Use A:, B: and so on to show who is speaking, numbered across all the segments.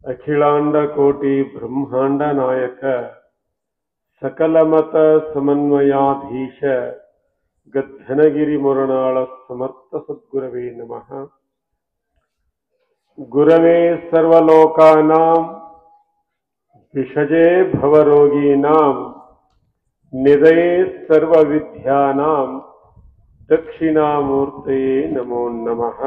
A: ಅಖಿಲಾಂಡ ಕೋಟಿ ಬ್ರಹ್ಮಾಂಡ ನಾಯಕ ಸಕಲಮತ ಸಮನ್ವಯಾಧೀಶ ಗದ್ದನಗಿರಿ ಮುರನಾಳ ಸಮರ್ಥ ಸದ್ಗುರವೇ ನಮಃ. ಗುರವೇ ಸರ್ವಲೋಕಾನಾಂ ವಿಷಜೇ ಭವರೋಗೀನಾಂ ನಿಧಯೇ ಸರ್ವವಿದ್ಯಾನಾಂ ದಕ್ಷಿಣಾಮೂರ್ತಯೇ ನಮೋ ನಮಃ.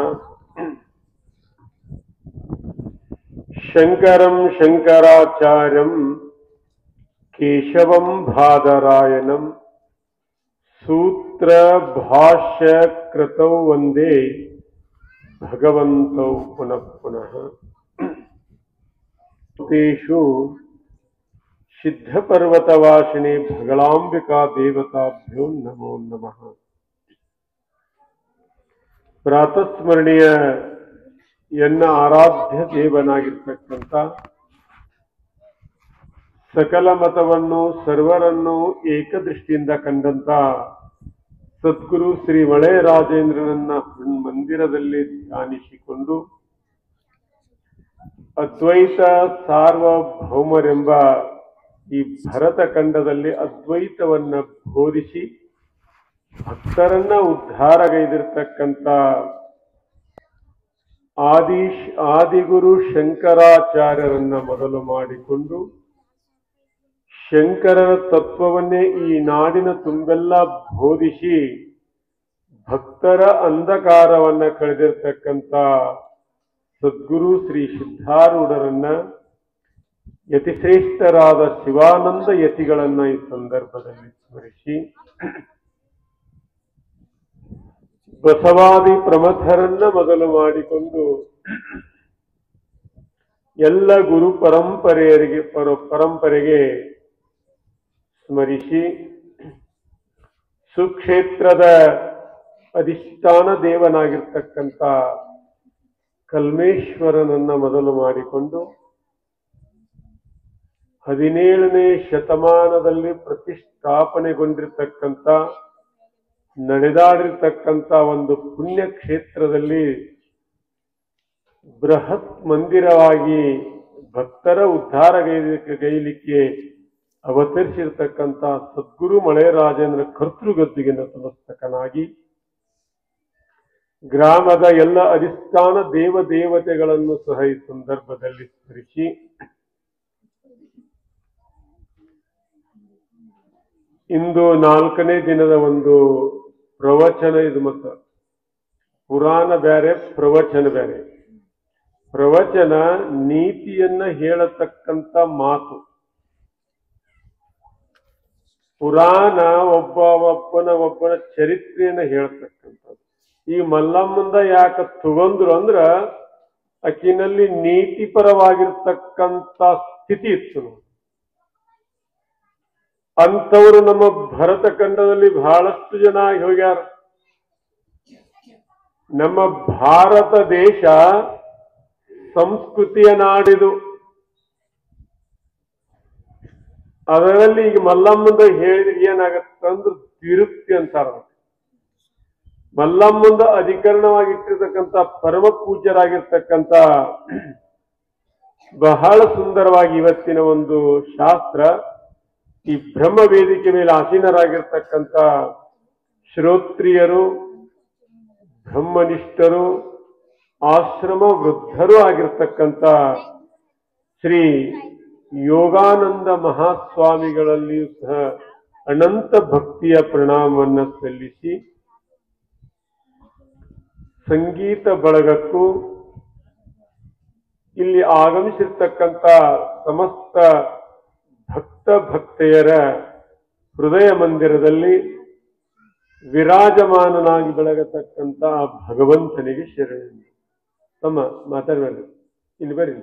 A: ಶಂಕರಂ ಶಂಕರಾಚಾರ್ಯಂ ಕೇಶವಂ ಬಾದರಾಯಣಂ ಸೂತ್ರ ಭಾಷ್ಯ ಕೃತೌ ವಂದೇ ಭಗವಂತೌ ಪುನಃ ಪುನಃ. ತೇಷು ಸಿದ್ಧಪರ್ವತವಾಸಿನಿ ಭಗಳಾಂಬಿಕಾ ದೇವತಾಭ್ಯೋ ನಮೋ ನಮಃ. ಪ್ರಾತಸ್ಮರಣೀಯ ಎನ್ನ ಆರಾಧ್ಯ ದೇವನಾಗಿರ್ತಕ್ಕಂಥ ಸಕಲ ಮತವನ್ನು ಸರ್ವರನ್ನು ಏಕದೃಷ್ಟಿಯಿಂದ ಕಂಡಂತ ಸದ್ಗುರು ಶ್ರೀ ಮಳೆ ರಾಜೇಂದ್ರನನ್ನ ಮಂದಿರದಲ್ಲಿ ಧ್ಯಾನಿಸಿಕೊಂಡು ಅದ್ವೈತ ಸಾರ್ವಭೌಮರೆಂಬ ಈ ಭರತ ಖಂಡದಲ್ಲಿ ಅದ್ವೈತವನ್ನ ಬೋಧಿಸಿ ಭಕ್ತರನ್ನ ಉದ್ಧಾರಗೈದಿರ್ತಕ್ಕಂಥ ಆದಿಗುರು ಶಂಕರಾಚಾರ್ಯರನ್ನ ಮೊದಲು ಮಾಡಿಕೊಂಡು ಶಂಕರರ ತತ್ವವನ್ನೇ ಈ ನಾಡಿನ ತುಂಬೆಲ್ಲ ಬೋಧಿಸಿ ಭಕ್ತರ ಅಂಧಕಾರವನ್ನ ಕಳೆದಿರ್ತಕ್ಕಂಥ ಸದ್ಗುರು ಶ್ರೀ ಸಿದ್ಧಾರೂಢರನ್ನ ಯತಿಶ್ರೇಷ್ಠರಾದ ಶಿವಾನಂದ ಯತಿಗಳನ್ನ ಈ ಸಂದರ್ಭದಲ್ಲಿ ಸ್ಮರಿಸಿ ಬಸವಾದಿ ಪ್ರಮಥರನ್ನ ಮೊದಲು ಮಾಡಿಕೊಂಡು ಎಲ್ಲ ಗುರು ಪರಂಪರೆಗೆ ಸ್ಮರಿಸಿ ಸುಕ್ಷೇತ್ರದ ಅಧಿಷ್ಠಾನ ದೇವನಾಗಿರ್ತಕ್ಕಂಥ ಕಲ್ಮೇಶ್ವರನನ್ನ ಮೊದಲು ಮಾಡಿಕೊಂಡು 17ನೇ ಶತಮಾನದಲ್ಲಿ ಪ್ರತಿಷ್ಠಾಪನೆಗೊಂಡಿರ್ತಕ್ಕಂಥ ನಡೆದಾಡಿರ್ತಕ್ಕಂಥ ಒಂದು ಪುಣ್ಯ ಕ್ಷೇತ್ರದಲ್ಲಿ ಬೃಹತ್ ಮಂದಿರವಾಗಿ ಭಕ್ತರ ಉದ್ಧಾರಗೈಲಿಕ್ಕೆ ಅವತರಿಸಿರ್ತಕ್ಕಂಥ ಸದ್ಗುರು ಮಳೆರಾಜೇಂದ್ರ ಕರ್ತೃಗದ್ದಿಗೆ ನತಮಸ್ತಕನಾಗಿ ಗ್ರಾಮದ ಎಲ್ಲ ಅಧಿಷ್ಠಾನ ದೇವತೆಗಳನ್ನು ಸಹ ಈ ಸಂದರ್ಭದಲ್ಲಿ ಸ್ಮರಿಸಿ ಇಂದು 4ನೇ ದಿನದ ಒಂದು ಪ್ರವಚನ. ಇದು ಮತ್ತು ಪುರಾಣ ಬೇರೆ, ಪ್ರವಚನ ಬೇರೆ. ಪ್ರವಚನ ನೀತಿಯನ್ನ ಹೇಳತಕ್ಕಂಥ ಮಾತು, ಪುರಾಣ ಒಬ್ಬನ ಚರಿತ್ರೆಯನ್ನ ಹೇಳ್ತಕ್ಕಂಥದ್ದು. ಈ ಮಲ್ಲಮ್ಮಂದ ಯಾಕೆ ತಗೊಂಡ್ರು ಅಂದ್ರ ಆಕಿನಲ್ಲಿ ನೀತಿಪರವಾಗಿರ್ತಕ್ಕಂಥ ಸ್ಥಿತಿ ಇತ್ತು. ಅಂಥವ್ರು ನಮ್ಮ ಭರತ ಖಂಡದಲ್ಲಿ ಬಹಳಷ್ಟು ಜನ ಹೋಗ್ಯಾರ. ನಮ್ಮ ಭಾರತ ದೇಶ ಸಂಸ್ಕೃತಿಯ ನಾಡಿದು. ಅದರಲ್ಲಿ ಈಗ ಮಲ್ಲಮ್ಮಂದ ಹೇಳಿದ್ರೆ ಏನಾಗತ್ತಂದ್ರೆ ತಿರುಪ್ತಿ ಅಂತಾರ. ಮಲ್ಲಮ್ಮಂದ ಅಧಿಕರಣವಾಗಿಟ್ಟಿರ್ತಕ್ಕಂಥ ಪರಮ ಪೂಜ್ಯರಾಗಿರ್ತಕ್ಕಂಥ ಬಹಳ ಸುಂದರವಾಗಿ ಇವತ್ತಿನ ಒಂದು ಶಾಸ್ತ್ರ ಈ ಬ್ರಹ್ಮ ವೇದಿಕೆ ಮೇಲೆ ಆಸೀನರಾಗಿರ್ತಕ್ಕಂಥ ಶ್ರೋತ್ರಿಯರು, ಬ್ರಹ್ಮನಿಷ್ಠರು, ಆಶ್ರಮ ವೃದ್ಧರು ಆಗಿರ್ತಕ್ಕಂಥ ಶ್ರೀ ಯೋಗಾನಂದ ಮಹಾಸ್ವಾಮಿಗಳಲ್ಲಿಯೂ ಸಹ ಅನಂತ ಭಕ್ತಿಯ ಪ್ರಣಾಮವನ್ನು ಸಲ್ಲಿಸಿ ಸಂಗೀತ ಬಳಗಕ್ಕೂ ಇಲ್ಲಿ ಆಗಮಿಸಿರ್ತಕ್ಕಂಥ ಸಮಸ್ತ ಭಕ್ತೆಯರ ಹೃದಯ ಮಂದಿರದಲ್ಲಿ ವಿರಾಜಮಾನನಾಗಿ ಬೆಳಗತಕ್ಕಂಥ ಭಗವಂತನಿಗೆ ಶರಣು. ತಮ್ಮ ಮಾತಾಡಬೇಡಿ, ಇಲ್ಲಿ ಬರ್ರಿ.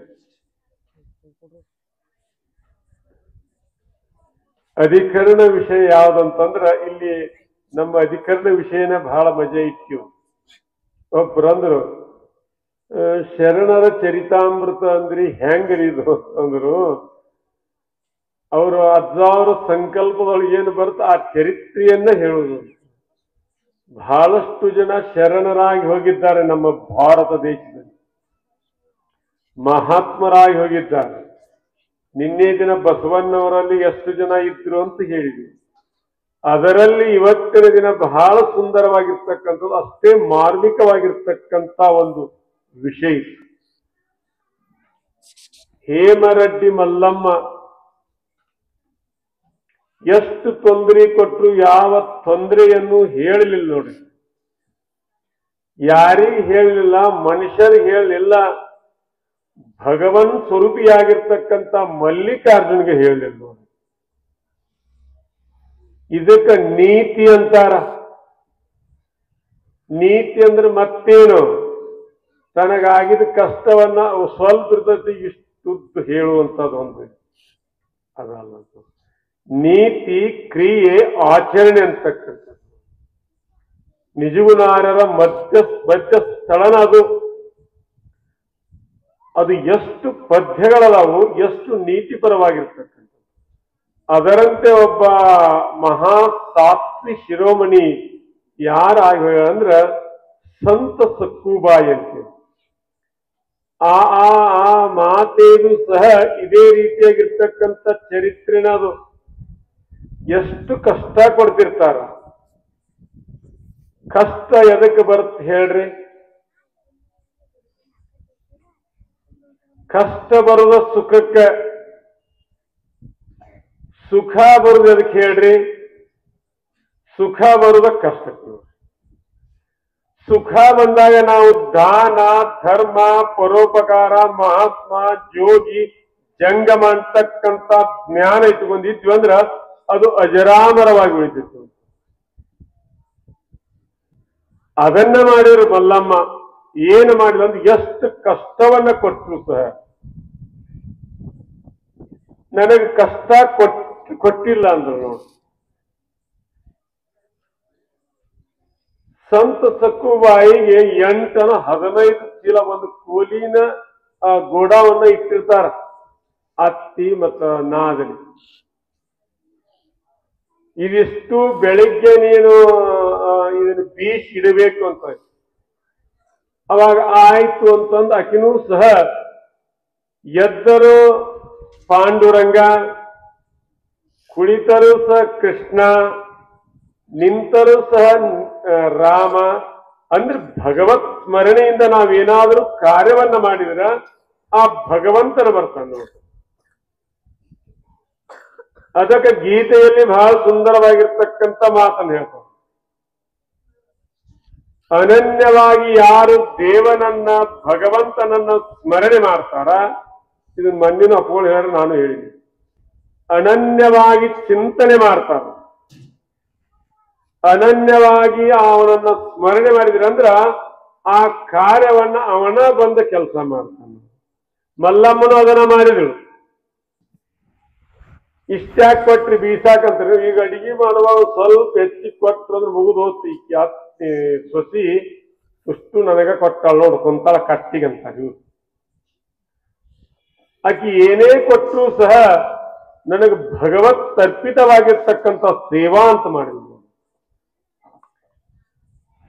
A: ಅಧಿಕರಣ ವಿಷಯ ಯಾವ್ದಂತಂದ್ರ ಇಲ್ಲಿ ನಮ್ಮ ಅಧಿಕರಣ ವಿಷಯನ ಬಹಳ ಮಜಾ ಇತ್ತು. ಒಬ್ಬರಂದ್ರು ಶರಣರ ಚರಿತಾಮೃತ ಅಂದ್ರಿ ಹೆಂಗರಿದು ಅಂದ್ರು. ಅವರು ಅಜ್ಜಾವ್ರ ಸಂಕಲ್ಪದೊಳಗೆ ಏನು ಬರುತ್ತೆ ಆ ಚರಿತ್ರೆಯನ್ನ ಹೇಳುವುದು. ಬಹಳಷ್ಟು ಜನ ಶರಣರಾಗಿ ಹೋಗಿದ್ದಾರೆ ನಮ್ಮ ಭಾರತ ದೇಶದಲ್ಲಿ. ಮಹಾತ್ಮರಾಗಿ ಹೋಗಿದ್ದಾರೆ. ನಿನ್ನೆ ದಿನ ಬಸವಣ್ಣವರಲ್ಲಿ ಎಷ್ಟು ಜನ ಇದ್ರು ಅಂತ ಹೇಳಿದ್ವಿ. ಅದರಲ್ಲಿ ಇವತ್ತಿನ ದಿನ ಬಹಳ ಸುಂದರವಾಗಿರ್ತಕ್ಕಂಥದ್ದು, ಅಷ್ಟೇ ಮಾರ್ಮಿಕವಾಗಿರ್ತಕ್ಕಂಥ ಒಂದು ವಿಷಯ. ಹೇಮರೆಡ್ಡಿ ಮಲ್ಲಮ್ಮ ಎಷ್ಟು ತೊಂದರೆ ಕೊಟ್ಟರು, ಯಾವ ತೊಂದರೆಯನ್ನು ಹೇಳಲಿಲ್ಲ ನೋಡಿ. ಯಾರಿಗೆ ಹೇಳಲಿಲ್ಲ, ಮನುಷ್ಯರಿಗೆ ಹೇಳಲಿಲ್ಲ, ಭಗವನ್ ಸ್ವರೂಪಿಯಾಗಿರ್ತಕ್ಕಂಥ ಮಲ್ಲಿಕಾರ್ಜುನ್ಗೆ ಹೇಳಲಿಲ್ಲ ನೋಡಿ. ಇದಕ್ಕ ನೀತಿ ಅಂತಾರ. ನೀತಿ ಅಂದ್ರೆ ಮತ್ತೇನು, ತನಗಾಗಿದ ಕಷ್ಟವನ್ನ ಸ್ವಲ್ಪ ಇರ್ತೈತಿ ಇಷ್ಟುದ್ದು ಹೇಳುವಂಥದ್ದು ಒಂದು ಅದಲ್ಲ. ನೀತಿ ಕ್ರಿಯೆ ಆಚರಣೆ ಅಂತಕ್ಕಂಥದ್ದು ನಿಜಗುಣಾರ್ಯರ ಮಧ್ಯ ಸ್ಥಳನ ಅದು. ಅದು ಎಷ್ಟು ಪದ್ಯಗಳದಾವು, ಎಷ್ಟು ನೀತಿಪರವಾಗಿರ್ತಕ್ಕಂಥದ್ದು. ಅದರಂತೆ ಒಬ್ಬ ಮಹಾಸಾತ್ವಿ ಶಿರೋಮಣಿ ಯಾರಾಗ ಅಂದ್ರ ಸಂತ ಸಕ್ಕುಬಾಯಿ ಅಂತೆ. ಆ ಆ ಆ ಮಾತೇನು ಸಹ ಇದೇ ರೀತಿಯಾಗಿರ್ತಕ್ಕಂಥ ಚರಿತ್ರೆನ ಅದು. ಎಷ್ಟು ಕಷ್ಟ ಕೊಡ್ತಿರ್ತಾರ. ಕಷ್ಟ ಎದಕ್ಕೆ ಬರುತ್ತೆ ಹೇಳ್ರಿ? ಕಷ್ಟ ಬರುದ ಸುಖಕ್ಕೆ, ಸುಖ ಬರುದು ಅದಕ್ಕೆ ಹೇಳ್ರಿ? ಸುಖ ಬರುದ ಕಷ್ಟಕ್ಕೆ. ಸುಖ ಬಂದಾಗ ನಾವು ದಾನ, ಧರ್ಮ, ಪರೋಪಕಾರ, ಮಹಾತ್ಮ, ಜೋಗಿ, ಜಂಗಮ ಅಂತಕ್ಕಂಥ ಜ್ಞಾನ ಇಟ್ಕೊಂಡಿದ್ವಿ ಅಂದ್ರ ಅದು ಅಜರಾಮರವಾಗಿ ಉಳಿತಿತ್ತು. ಅದನ್ನ ಮಾಡಿದ್ರು ಮಲ್ಲಮ್ಮ. ಏನು ಮಾಡಿಲ್ಲ ಅಂದ್ರೆ ಎಷ್ಟು ಕಷ್ಟವನ್ನ ಕೊಟ್ಟರು ಸಹ ನನಗೆ ಕಷ್ಟ ಕೊಟ್ಟಿಲ್ಲ ಅಂದ್ರು ನೋಡಿ. ಸಂತ ಸಕ್ಕುಬಾಯಿಗೆ 8-15 ಚೀಲ ಒಂದು ಕೂಲಿನ ಗೋಡಾವನ್ನ ಇಟ್ಟಿರ್ತಾರ ಅತ್ತಿ ಮತ್ತ ನಾದಲ್ಲಿ. ಇದಿಷ್ಟು ಬೆಳಿಗ್ಗೆ ನೀನು ಇದನ್ನು ಬೀಸಿ ಇಡಬೇಕು ಅಂತ. ಅವಾಗ ಆಯ್ತು ಅಂತಂದು ಆಕಿನೂ ಸಹ ಎದ್ದರು ಪಾಂಡುರಂಗ, ಕುಳಿತರೂ ಸಹ ಕೃಷ್ಣ, ನಿಂತರೂ ಸಹ ರಾಮ. ಅಂದ್ರೆ ಭಗವತ್ ಸ್ಮರಣೆಯಿಂದ ನಾವೇನಾದ್ರೂ ಕಾರ್ಯವನ್ನ ಮಾಡಿದ್ರ ಆ ಭಗವಂತನ ಬರ್ತಾನೆ ನೋಡಿ. ಅದಕ್ಕೆ ಗೀತೆಯಲ್ಲಿ ಬಹಳ ಸುಂದರವಾಗಿರ್ತಕ್ಕಂಥ ಮಾತನ್ನು ಹೇಳ್ತಾರೆ. ಅನನ್ಯವಾಗಿ ಯಾರು ದೇವನನ್ನ ಭಗವಂತನನ್ನ ಸ್ಮರಣೆ ಮಾಡ್ತಾರ, ಇದನ್ನ ಮಂದಿನ ಅಪ್ಕೊಂಡು ಹೇಳಿ ನಾನು ಹೇಳಿದ್ದೀನಿ. ಅನನ್ಯವಾಗಿ ಚಿಂತನೆ ಮಾಡ್ತಾರ, ಅನನ್ಯವಾಗಿ ಅವನನ್ನ ಸ್ಮರಣೆ ಮಾಡಿದ್ರಂದ್ರ ಆ ಕಾರ್ಯವನ್ನ ಅವನ ಬಂದ ಕೆಲಸ ಮಾಡ್ತಾನೆ. ಮಲ್ಲಮ್ಮನು ಅದನ್ನ ಮಾಡಿದ್ರು. ಇಷ್ಟ್ಯಾಕ್ ಕೊಟ್ರಿ ಬೀಸಾಕಂತಾರೆ. ಈಗ ಅಡಿಗೆ ಮಾಡುವಾಗ ಸ್ವಲ್ಪ ಹೆಚ್ಚಿ ಕೊಟ್ರು ಅಂದ್ರೆ ಮುಗಿದು ಹೋಗ್ತಿ. ಸೊಸಿ ಅಷ್ಟು ನನಗ ಕೊಟ್ಟಾಳ ನೋಡು ಕುಂತಾಳ ಕಟ್ಟಿಗಂತಾರೆ ಇವ್ರು. ಆಕಿ ಏನೇ ಕೊಟ್ಟರು ಸಹ ನನಗೆ ಭಗವತ್ ಅರ್ಪಿತವಾಗಿರ್ತಕ್ಕಂಥ ಸೇವಾ ಅಂತ ಮಾಡಿದ್ರು.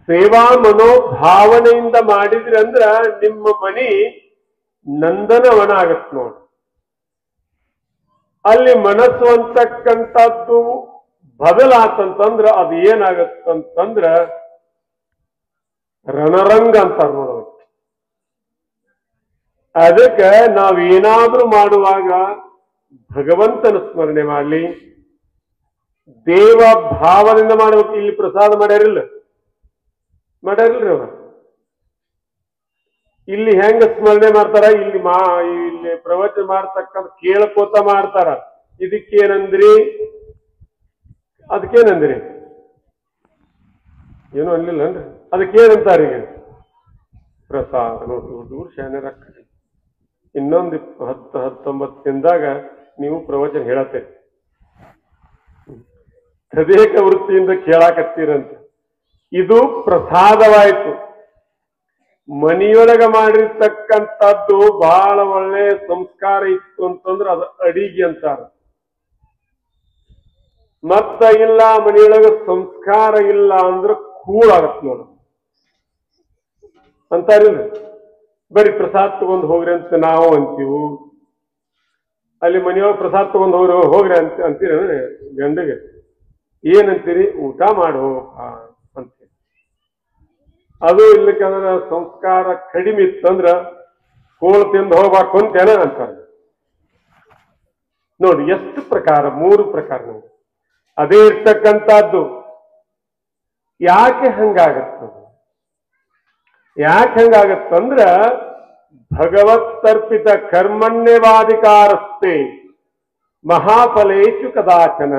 A: ಸೇವಾ ಮನೋಭಾವನೆಯಿಂದ ಮಾಡಿದ್ರಿ ಅಂದ್ರ ನಿಮ್ಮ ಮನಿ ನಂದನವನ ಆಗತ್ ನೋಡಿ. ಅಲ್ಲಿ ಮನಸ್ಸು ಅಂತಕ್ಕಂಥದ್ದು ಬದಲಾತಂತಂದ್ರ ಅದು ಏನಾಗತ್ತಂತಂದ್ರ ರಣರಂಗ ಅಂತಾರ ನೋಡೋದು. ಅದಕ್ಕೆ ನಾವೇನಾದ್ರೂ ಮಾಡುವಾಗ ಭಗವಂತನ ಸ್ಮರಣೆ ಮಾಡಲಿ, ದೇವ ಭಾವದಿಂದ ಮಾಡ್ಬೇಕು. ಇಲ್ಲಿ ಪ್ರಸಾದ ಮಾಡ್ಯಾರಿಲ್ರಿ ಅವ. ಇಲ್ಲಿ ಹೆಂಗ ಸ್ಮರಣೆ ಮಾಡ್ತಾರ, ಇಲ್ಲಿ ಪ್ರವಚನ ಮಾಡ್ತಕ್ಕಂಥ ಕೇಳ್ಕೋತ ಮಾಡ್ತಾರ. ಇದಕ್ಕೇನಂದ್ರಿ, ಅದಕ್ಕೇನಂದ್ರಿ? ಏನು ಅನ್ಲಿಲ್ಲನ್ರಿ. ಅದಕ್ಕೇನಂತಾರ ಈಗ? ಪ್ರಸಾದ. ನೋಡ್ರಿ ಶಾನ್ಯರ ಇನ್ನೊಂದು 10-19 ದಿನದಾಗ ನೀವು ಪ್ರವಚನ ಹೇಳತ್ತೀರಿ. ತದೇಕ ವೃತ್ತಿಯಿಂದ ಕೇಳಾಕತ್ತೀರಂತ. ಇದು ಪ್ರಸಾದವಾಯ್ತು. ಮನಿಯೊಳಗ ಮಾಡಿರ್ತಕ್ಕಂಥದ್ದು ಬಹಳ ಒಳ್ಳೆ ಸಂಸ್ಕಾರ ಇತ್ತು ಅಂತಂದ್ರೆ ಅದು ಅಡಿಗೆ ಅಂತಾರ. ಮತ್ತ ಇಲ್ಲ ಮನಿಯೊಳಗ ಸಂಸ್ಕಾರ ಇಲ್ಲ ಅಂದ್ರೆ ಕೂಳಾಗತ್ ನೋಡ ಅಂತಾರಿಲ್ಲ. ಬರೀ ಪ್ರಸಾದ ತಗೊಂಡು ಹೋಗ್ರಿ ಅಂತ ನಾವು ಅಂತೀವು. ಅಲ್ಲಿ ಮನೆಯೊಳಗೆ ಪ್ರಸಾದ ತಗೊಂಡು ಹೋಗ್ರಿ ಅಂತೀರ ಗಂಡಿಗೆ ಏನಂತೀರಿ? ಊಟ ಮಾಡು ಅಂತೀರಿ. ಅದು ಇಲ್ಲಕ್ಕಂದ್ರ ಸಂಸ್ಕಾರ ಕಡಿಮೆ ಇತ್ತಂದ್ರ ಕೋಳು ತಿಂದು ಹೋಗ್ಬೇಕು ಅಂತೇನ ಅಂತಾರೆ. ನೋಡಿ ಎಷ್ಟು ಪ್ರಕಾರ, 3 ಪ್ರಕಾರ ನೋಡಿ. ಅದೇ ಇರ್ತಕ್ಕಂಥದ್ದು. ಯಾಕೆ ಹಂಗಾಗತ್ತದು? ಯಾಕೆ ಹಂಗಾಗತ್ತಂದ್ರ ಭಗವತ್ತರ್ಪಿತ ಕರ್ಮಣ್ಯವಾಧಿಕಾರಸ್ಥೆ ಮಹಾಫಲೇಶು ಕದಾಚನ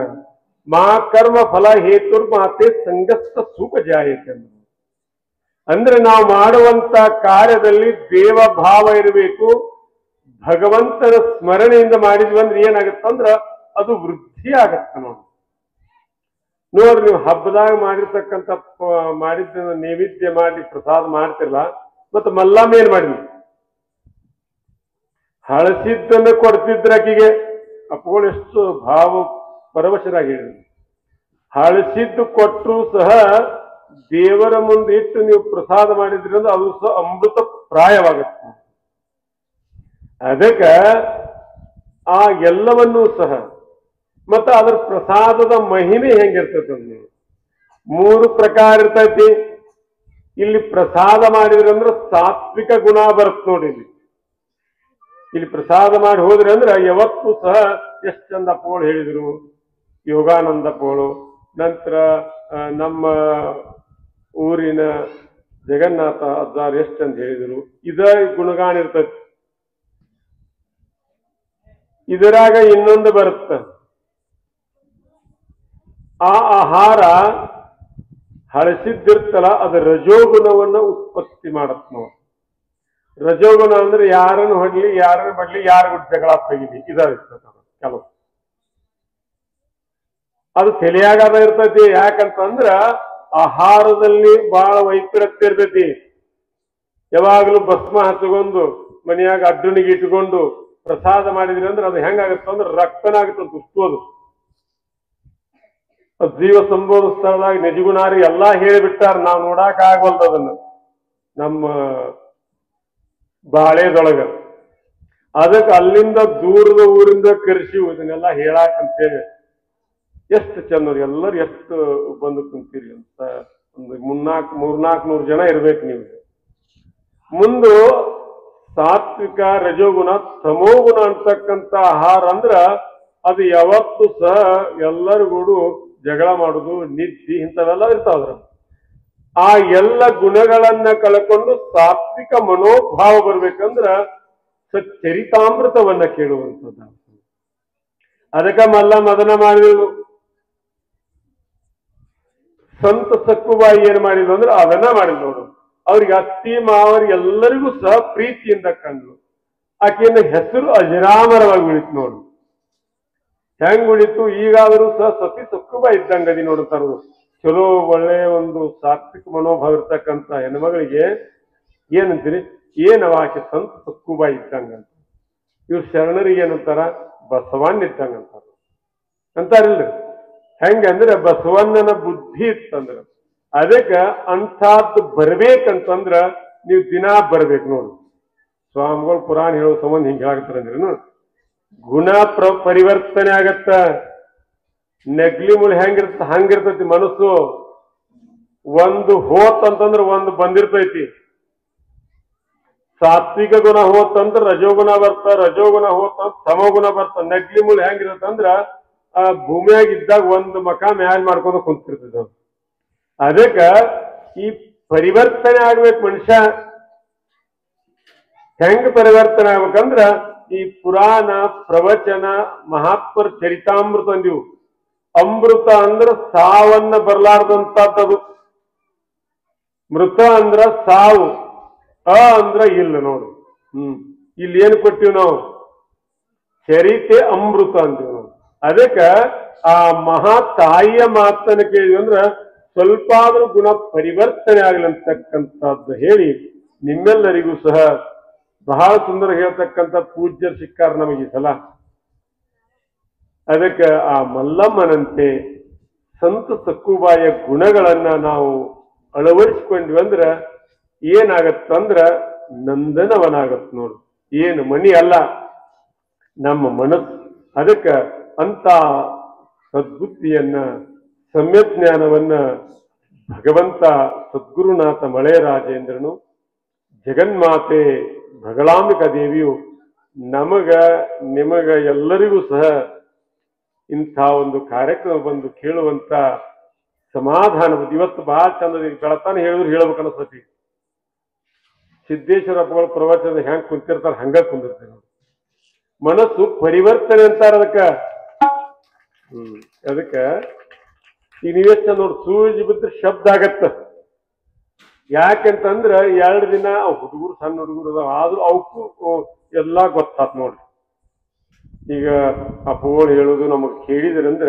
A: ಮಾ ಕರ್ಮ ಫಲ ಹೇತುರ್ಮಾತೆ ಸಂಗಸ್ತ ಸೂಪಜಾಯತೆ. ಅಂದ್ರೆ ನಾವು ಮಾಡುವಂತ ಕಾರ್ಯದಲ್ಲಿ ದೇವ ಭಾವ ಇರಬೇಕು. ಭಗವಂತನ ಸ್ಮರಣೆಯಿಂದ ಮಾಡಿದ್ವಿ ಅಂದ್ರೆ ಏನಾಗತ್ತಂದ್ರ ಅದು ವೃದ್ಧಿ ಆಗತ್ತ. ನೋಡ್ರಿ, ನೀವು ಹಬ್ಬದಾಗ ಮಾಡಿದ್ದ ನೈವೇದ್ಯ ಮಾಡಿ ಪ್ರಸಾದ ಮಾಡ್ತಿರಲ್ಲ, ಮತ್ತೆ ಮಲ್ಲಮ್ಮ ಏನ್ ಮಾಡಿದ್ವಿ? ಹಳಸಿದ್ದನ್ನು ಕೊಡ್ತಿದ್ರ ಆಕಿಗೆ. ಅಪ್ಪಗಳು ಎಷ್ಟು ಭಾವ ಪರವಶರಾಗಿ ಹೇಳಿದ್ರು. ಹಳಸಿದ್ದು ಕೊಟ್ಟರು ಸಹ ದೇವರ ಮುಂದೆ ಇಟ್ಟು ನೀವು ಪ್ರಸಾದ ಮಾಡಿದ್ರಿ ಅಂದ್ರೆ ಅದು ಸಹ ಅಮೃತ ಪ್ರಾಯವಾಗುತ್ತೆ. ಅದಕ್ಕ ಆ ಎಲ್ಲವನ್ನೂ ಸಹ ಮತ್ತೆ ಅದರ ಪ್ರಸಾದದ ಮಹಿಮೆ ಹೆಂಗಿರ್ತೈತೆ ಅಂದ್ರೆ 3 ಪ್ರಕಾರ ಇರ್ತೈತಿ. ಇಲ್ಲಿ ಪ್ರಸಾದ ಮಾಡಿದ್ರಿ ಅಂದ್ರೆ ಸಾತ್ವಿಕ ಗುಣ ಬರುತ್ತೆ ನೋಡಿ. ಇಲ್ಲಿ ಪ್ರಸಾದ ಮಾಡಿ ಹೋದ್ರಿ ಅಂದ್ರೆ ಯಾವತ್ತೂ ಸಹ ಎಷ್ಟು ಚಂದ ಅಪ್ಪಗಳು ಹೇಳಿದ್ರು, ಯೋಗಾನಂದ ಅಪ್ಪಗಳು, ನಂತರ ನಮ್ಮ ಊರಿನ ಜಗನ್ನಾಥ ಅಜ್ಜಾರ್ ಎಷ್ಟು ಚಂದ ಹೇಳಿದ್ರು. ಇದ ಗುಣಗಾನ ಇರ್ತೈತಿ. ಇದರಾಗ ಇನ್ನೊಂದು ಬರುತ್ತೆ, ಆ ಆಹಾರ ಹಳಸಿದ್ದಿರ್ತಲ್ಲ ಅದು ರಜೋಗುಣವನ್ನ ಉತ್ಪತ್ತಿ ಮಾಡತ್ ನಾವು. ರಜೋಗುಣ ಅಂದ್ರೆ ಯಾರನ್ನು ಹೊಡ್ಲಿ, ಯಾರನ್ನು ಬಡ್ಲಿ, ಯಾರು ಜಗಳ ತೆಗಿಲಿ, ಇದಾಗಿರ್ತದೆ ಕೆಲವು. ಅದು ತಲೆಯಾಗದ ಇರ್ತೈತಿ. ಯಾಕಂತಂದ್ರ ಆಹಾರದಲ್ಲಿ ಬಹಳ ವೈಪರೀತ್ಯ ಇರ್ತೈತಿ. ಯಾವಾಗಲೂ ಭಸ್ಮ ಹಚ್ಕೊಂಡು ಮನೆಯಾಗ ಅಡ್ಡನಿಗೆ ಇಟ್ಕೊಂಡು ಪ್ರಸಾದ ಮಾಡಿದ್ರಿ ಅಂದ್ರೆ ಅದು ಹೆಂಗಾಗತ್ತ ಅಂದ್ರೆ ರಕ್ತನಾಗುತ್ತ ಉಸ್ತೋದು. ಜೀವ ಸಂಬೋಧ ಸ್ಥಳದಾಗ ನಿಜಗುಣಾರಿ ಎಲ್ಲಾ ಹೇಳಿಬಿಟ್ಟಾರ. ನಾವು ನೋಡಾಕ ಆಗವಲ್ದು ಅದನ್ನು ನಮ್ಮ ಬಾಳೆದೊಳಗ. ಅದಕ್ಕೆ ಅಲ್ಲಿಂದ ದೂರದ ಊರಿಂದ ಕರೆಸಿ ಇದನ್ನೆಲ್ಲ ಹೇಳಾಕಂತೇಳಿ ಎಷ್ಟು ಚಂದ. ಎಲ್ಲರೂ ಎಷ್ಟು ಬಂದು ಕುಂತೀರಿ ಅಂತ ಒಂದು 300-400 ಜನ ಇರ್ಬೇಕು ನೀವು. ಮುಂದು ಸಾತ್ವಿಕ, ರಜೋಗುಣ, ತಮೋಗುಣ ಅಂತಕ್ಕಂಥ ಆಹಾರ ಅಂದ್ರ ಅದು ಯಾವತ್ತು ಸಹ ಎಲ್ಲರಿಗೂಡು ಜಗಳ ಮಾಡುದು, ನಿದ್ದಿ ಇಂಥವೆಲ್ಲ ಇರ್ತಾವ್ರ. ಆ ಎಲ್ಲ ಗುಣಗಳನ್ನ ಕಳ್ಕೊಂಡು ಸಾತ್ವಿಕ ಮನೋಭಾವ ಬರ್ಬೇಕಂದ್ರ ಸಚ್ಚರಿತಾಮೃತವನ್ನ ಕೇಳುವಂಥದ್ದು. ಅದಕ್ಕ ಮಲ್ಲ ಮದನ ಮಾಡಿದ್ರು. ಸಂತ ಸಕ್ಕುಬಾಯಿ ಏನ್ ಮಾಡಿದ್ರು ಅಂದ್ರೆ ಅದನ್ನ ಮಾಡಿದ್ರು ನೋಡು. ಅವ್ರಿಗೆ ಅತ್ತಿ ಮಾವರಿಗೆ ಎಲ್ಲರಿಗೂ ಸಹ ಪ್ರೀತಿಯಿಂದ ಕಂಡ್ರು. ಆಕೆಯಿಂದ ಹೆಸರು ಅಜರಾಮರವಾಗಿ ಉಳಿತು ನೋಡು. ಹೆಂಗ್ ಉಳಿತು? ಈಗಾದರೂ ಸಹ ಸತಿ ಸಕ್ಕುಬಾಯಿ ಇದ್ದಂಗದಿ ನೋಡುತ್ತಾರ. ಚಲೋ ಒಳ್ಳೆ ಒಂದು ಸಾತ್ವಿಕ ಮನೋಭಾವ ಇರ್ತಕ್ಕಂಥ ಹೆಣ್ಮಗಳಿಗೆ ಏನಂತೀರಿ? ಏನವ ಆಕೆ ಸಂತ ಸಕ್ಕುಬಾಯಿ ಇದ್ದಂಗಂತ. ಇವ್ರು ಶರಣರಿಗೆ ಏನಂತಾರ? ಬಸವಣ್ಣ ಇದ್ದಂಗಂತಾರ ಅಂತಾರಿಲ್ರಿ. ಹೆಂಗಂದ್ರೆ ಬಸವಣ್ಣನ ಬುದ್ಧಿ ಇತ್ತಂದ್ರ ಅದಕ್ಕ ಅಂಥದ್ದು ಬರ್ಬೇಕಂತಂದ್ರ ನೀವು ದಿನಾ ಬರ್ಬೇಕು ನೋಡು. ಸ್ವಾಮಿಗಳು ಪುರಾಣ ಹೇಳೋ ಸಂಬಂಧ ಹಿಂಗೆ ಹೇಳಾಕತ್ತಾರಂದ್ರೇನು, ಗುಣ ಪರಿವರ್ತನೆ ಆಗತ್ತ. ನೆಗ್ಲಿ ಮುಳಿ ಹೆಂಗಿರ್ತ ಹಂಗಿರ್ತೈತಿ ಮನಸ್ಸು. ಒಂದು ಹೋತಂತಂದ್ರ ಒಂದು ಬಂದಿರ್ತೈತಿ. ಸಾತ್ವಿಕ ಗುಣ ಹೋತಂದ್ರ ರಜೋಗುಣ ಬರ್ತ, ರಜೋಗುಣ ಹೋತಂದ್ರ ತಮೋಗುಣ ಬರ್ತ. ನೆಗ್ಲಿ ಮುಳಿ ಹೆಂಗಿರತ್ತಂದ್ರ ಆ ಭೂಮಿಯಾಗ ಇದ್ದಾಗ ಒಂದು ಮಕ ಮ್ಯಾಲ್ ಮಾಡ್ಕೊಂಡು ಕುಂತಿರ್ತದ. ಅದಕ್ಕ ಈ ಪರಿವರ್ತನೆ ಆಗ್ಬೇಕು ಮನುಷ್ಯ. ಹೆಂಗ್ ಪರಿವರ್ತನೆ ಆಗ್ಬೇಕಂದ್ರ ಈ ಪುರಾಣ, ಪ್ರವಚನ, ಮಹಾತ್ಮರ ಚರಿತಾಮೃತ ಅಂದಿವು. ಅಮೃತ ಅಂದ್ರ ಸಾವನ್ನ ಬರ್ಲಾರ್ದಂತದ್ದು. ಮೃತ ಅಂದ್ರ ಸಾವು, ಅಂದ್ರ ಇಲ್ಲ ನೋಡು. ಇಲ್ಲಿ ಏನ್ ಕೊಟ್ಟಿವ್ ನಾವು? ಚರಿತೆ ಅಮೃತ ಅಂತೀವಿ ನಾವು. ಅದಕ್ಕ ಆ ಮಹಾ ತಾಯಿಯ ಮಾತನ್ನ ಕೇಳಿದ್ವಿ ಅಂದ್ರ ಸ್ವಲ್ಪ ಆದ್ರೂ ಗುಣ ಪರಿವರ್ತನೆ ಆಗ್ಲಂತಕ್ಕಂಥದ್ದು ಹೇಳಿ ನಿಮ್ಮೆಲ್ಲರಿಗೂ ಸಹ ಬಹಳ ಸುಂದರ ಹೇಳ್ತಕ್ಕಂಥ ಪೂಜ್ಯರು ಸಿಕ್ಕಾರ ನಮಗೆ ಈ ಸಲ. ಅದಕ್ಕೆ ಆ ಮಲ್ಲಮ್ಮನಂತೆ ಸಂತ ಸಕ್ಕುಬಾಯಿಯ ಗುಣಗಳನ್ನ ನಾವು ಅಳವಡಿಸಿಕೊಂಡ್ವಿ ಅಂದ್ರ ಏನಾಗತ್ತಂದ್ರ ನಂದನವನಾಗತ್ ನೋಡು. ಏನು ಮನಿ ಅಲ್ಲ, ನಮ್ಮ ಮನಸ್ಸು. ಅದಕ್ಕ ಅಂತ ಸದ್ಬುದ್ಧಿಯನ್ನ, ಸಮ್ಯಜ್ಞಾನವನ್ನ ಭಗವಂತ ಸದ್ಗುರುನಾಥ ಮಳೆರಾಜೇಂದ್ರನು, ಜಗನ್ಮಾತೆ ಭಗಳಾಂಬಿಕಾ ದೇವಿಯು ನಮಗ ನಿಮಗ ಎಲ್ಲರಿಗೂ ಸಹ ಇಂಥ ಒಂದು ಕಾರ್ಯಕ್ರಮ ಬಂದು ಕೇಳುವಂತ ಸಮಾಧಾನ. ಇವತ್ತು ಬಹಳ ಚಂದ ಬೆಳತಾನ ಹೇಳಿದ್ರು ಹೇಳ್ಬೇಕು ಅನಿಸ್ತತಿ. ಸಿದ್ದೇಶ್ವರ ಅಪ್ಪಗಳ ಪ್ರವಚನ ಹೆಂಗ್ ಕುಂತಿರ್ತಾರ ಹಂಗ ಕುಂದಿರ್ತೇವೆ. ಮನಸ್ಸು ಪರಿವರ್ತನೆ ಅಂತಾರ ಅದಕ್ಕ. ಅದಕ್ಕ ಈ ನೀವೆಷ್ಟ ನೋಡಿ, ಸೂಜಿ ಬಿದ್ರೆ ಶಬ್ದ ಆಗತ್ತ. ಯಾಕೆಂತಂದ್ರ 2 ದಿನ ಹುಡುಗರು, ಸಣ್ಣ ಹುಡುಗರು ಆದ್ರೂ ಅವಕ್ಕೂ ಎಲ್ಲಾ ಗೊತ್ತಾತ್ ನೋಡ್ರಿ. ಈಗ ಅಪ್ಪಗಳು ಹೇಳುದು ನಮಗ್ ಕೇಳಿದ್ರಂದ್ರ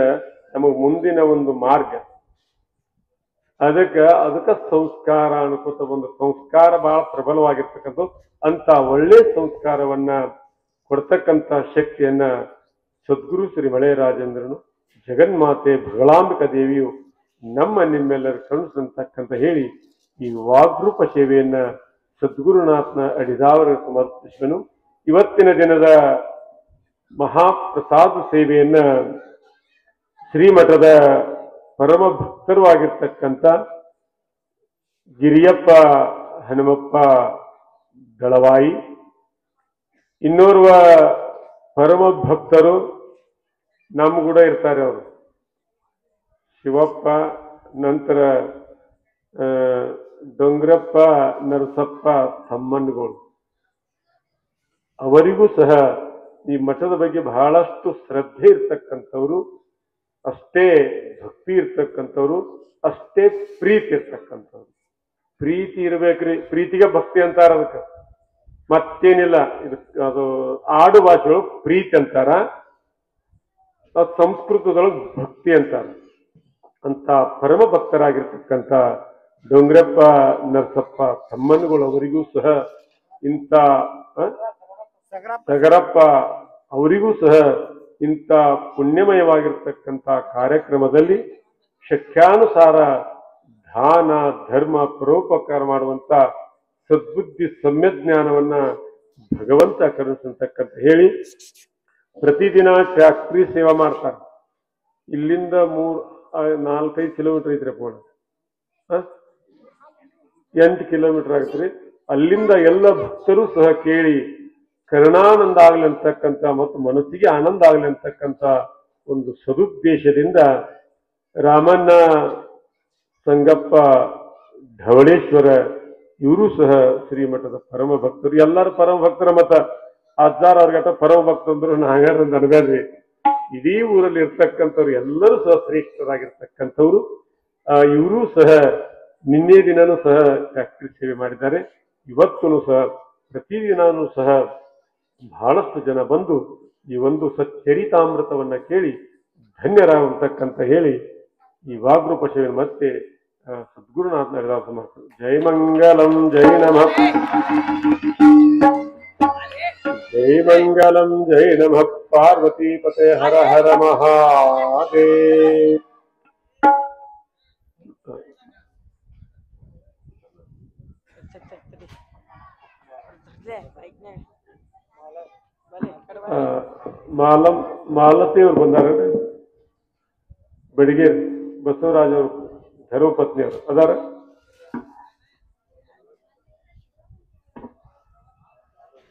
A: ನಮಗ್ ಮುಂದಿನ ಒಂದು ಮಾರ್ಗ. ಅದಕ್ಕ ಸಂಸ್ಕಾರ ಅನ್ಕೋತ ಒಂದು ಸಂಸ್ಕಾರ ಬಹಳ ಪ್ರಬಲವಾಗಿರ್ತಕ್ಕಂಥ ಅಂತ ಒಳ್ಳೆ ಸಂಸ್ಕಾರವನ್ನ ಕೊಡ್ತಕ್ಕಂಥ ಶಕ್ತಿಯನ್ನ ಸದ್ಗುರು ಶ್ರೀ ಮಳೆರಾಜೇಂದ್ರನು, ಜಗನ್ಮಾತೆ ಭಗಳಾಂಬಿಕಾ ದೇವಿಯು ನಿಮ್ಮೆಲ್ಲರ ಕರುಣಿಸಂತಕ್ಕಂತ ಹೇಳಿ ಈ ವಾಗ್ರೂಪ ಸೇವೆಯನ್ನ ಸದ್ಗುರುನಾಥನ ಅಡಿದಾವರ ಸಮರ್ಪಿಸನು. ಇವತ್ತಿನ ದಿನದ ಮಹಾಪ್ರಸಾದ ಸೇವೆಯನ್ನ ಶ್ರೀಮಠದ ಪರಮ ಭಕ್ತರು ಆಗಿರ್ತಕ್ಕಂಥ ಗಿರಿಯಪ್ಪ ಹನುಮಪ್ಪ ದಳವಾಯಿ, ಇನ್ನೋರ್ವ ಪರಮ ಭಕ್ತರು ನಮ್ಮ ಕೂಡ ಇರ್ತಾರೆ. ಅವರು ಶಿವಪ್ಪ, ನಂತರ ಡೊಂಗ್ರಪ್ಪ ನರಸಪ್ಪ ತಮ್ಮನ್ಗಳು. ಅವರಿಗೂ ಸಹ ಈ ಮಠದ ಬಗ್ಗೆ ಬಹಳಷ್ಟು ಶ್ರದ್ಧೆ ಇರ್ತಕ್ಕಂಥವ್ರು, ಅಷ್ಟೇ ಭಕ್ತಿ ಇರ್ತಕ್ಕಂಥವ್ರು, ಅಷ್ಟೇ ಪ್ರೀತಿ ಇರ್ತಕ್ಕಂಥವ್ರು. ಪ್ರೀತಿ ಇರ್ಬೇಕ್ರಿ, ಪ್ರೀತಿಗೆ ಭಕ್ತಿ ಅಂತಾರ. ಅದಕ್ಕೆ ಮತ್ತೇನಿಲ್ಲ. ಅದು ಆಡು ಭಾಷೆಗಳು ಪ್ರೀತಿ ಅಂತಾರ, ಸಂಸ್ಕೃತದೊಳಗೆ ಭಕ್ತಿ ಅಂತಾರ. ಅಂತ ಪರಮ ಭಕ್ತರಾಗಿರ್ತಕ್ಕಂಥ ಡೊಂಗ್ರಪ್ಪ ನರಸಪ್ಪ ತಮ್ಮನ್ಗಳು ಅವರಿಗೂ ಸಹ, ಇಂಥ ಸಗರಪ್ಪ ಅವರಿಗೂ ಸಹ ಇಂಥ ಪುಣ್ಯಮಯವಾಗಿರ್ತಕ್ಕಂಥ ಕಾರ್ಯಕ್ರಮದಲ್ಲಿ ಶಕ್ಯಾನುಸಾರ ದಾನ ಧರ್ಮ ಪರೋಪಕಾರ ಮಾಡುವಂತ ಸದ್ಬುದ್ಧಿ ಸಮ್ಯಜ್ಞಾನವನ್ನ ಭಗವಂತ ಕರುಣಿಸಂತಕ್ಕಂತ ಹೇಳಿ, ಪ್ರತಿದಿನ ಟ್ಯಾಕ್ಟ್ರಿ ಸೇವಾ ಮಾಡ್ತಾರೆ. ಇಲ್ಲಿಂದ 4-5 ಕಿಲೋಮೀಟರ್ ಐತ್ರಿ ಪೋಣ, 8 ಕಿಲೋಮೀಟರ್ ಆಗತ್ರಿ. ಅಲ್ಲಿಂದ ಎಲ್ಲ ಭಕ್ತರು ಸಹ ಕೇಳಿ ಕರುಣಾನಂದ ಆಗ್ಲಿ ಅಂತಕ್ಕಂಥ ಮತ್ತು ಮನಸ್ಸಿಗೆ ಆನಂದ ಆಗ್ಲಿ ಅಂತಕ್ಕಂಥ ಒಂದು ಸದುದ್ದೇಶದಿಂದ ರಾಮಣ್ಣ ಸಂಗಪ್ಪ ಢವಳೇಶ್ವರ ಇವರು ಸಹ ಶ್ರೀಮಠದ ಪರಮ ಭಕ್ತರು. ಎಲ್ಲರೂ ಪರಮ ಭಕ್ತರ ಮತ ಅಜ್ಜಾರ ಅವ್ರಿಗಟ ಪರಮ ಭಕ್ತಂದ್ರು ಹಾಗಾದ್ರೆ ಅನ್ಬೇಡ್ರಿ. ಇಡೀ ಊರಲ್ಲಿ ಇರ್ತಕ್ಕಂಥವ್ರು ಎಲ್ಲರೂ ಸಹ ಶ್ರೇಷ್ಠರಾಗಿರ್ತಕ್ಕಂಥವ್ರು. ಇವರು ಸಹ ನಿನ್ನೆ ದಿನನೂ ಸಹ ಫ್ಯಾಕ್ಟ್ರಿ ಸೇವೆ ಮಾಡಿದ್ದಾರೆ. ಇವತ್ತೂ ಸಹ ಪ್ರತಿದಿನಾನೂ ಸಹ ಬಹಳಷ್ಟು ಜನ ಬಂದು ಈ ಒಂದು ಸಚ್ಚರಿತಾಮೃತವನ್ನ ಕೇಳಿ ಧನ್ಯರಾಗತಕ್ಕಂತ ಹೇಳಿ ಈ ವಾಗ್ರೂಪ ಸೇವೆ ಮತ್ತೆ ಸದ್ಗುರುನಾಥನ ಹರಿದಾಸ ಮಾಡ್ತಾರೆ. ಜೈ ಮಂಗಲಂ ಜೈ ನಮಃ, ಜೈ ಮಂಗಲಂ ಜೈ ನಮಃ ಪಾರ್ವತಿ ಪತೆ ಹರ ಹರ ಮಹಾದೇವ್. ಮಾಲತಿ ಅವ್ರು ಬಂದಾರ, ಬಡಿಗೇರ್ ಬಸವರಾಜ್ ಅವರು ಧರ್ಮಪತ್ನಿ ಅವರು ಅದಾರ.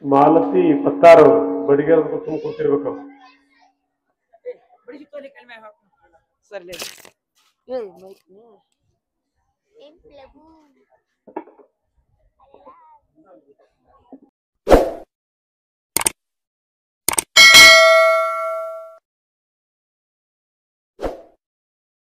A: ಮಾಲತಿ ಪತ್ತಾರ್ ಅವರು ಬಡಿಗೇರ್ ಸುಮ್ಮ ಕೂತಿರ್ಬೇಕು.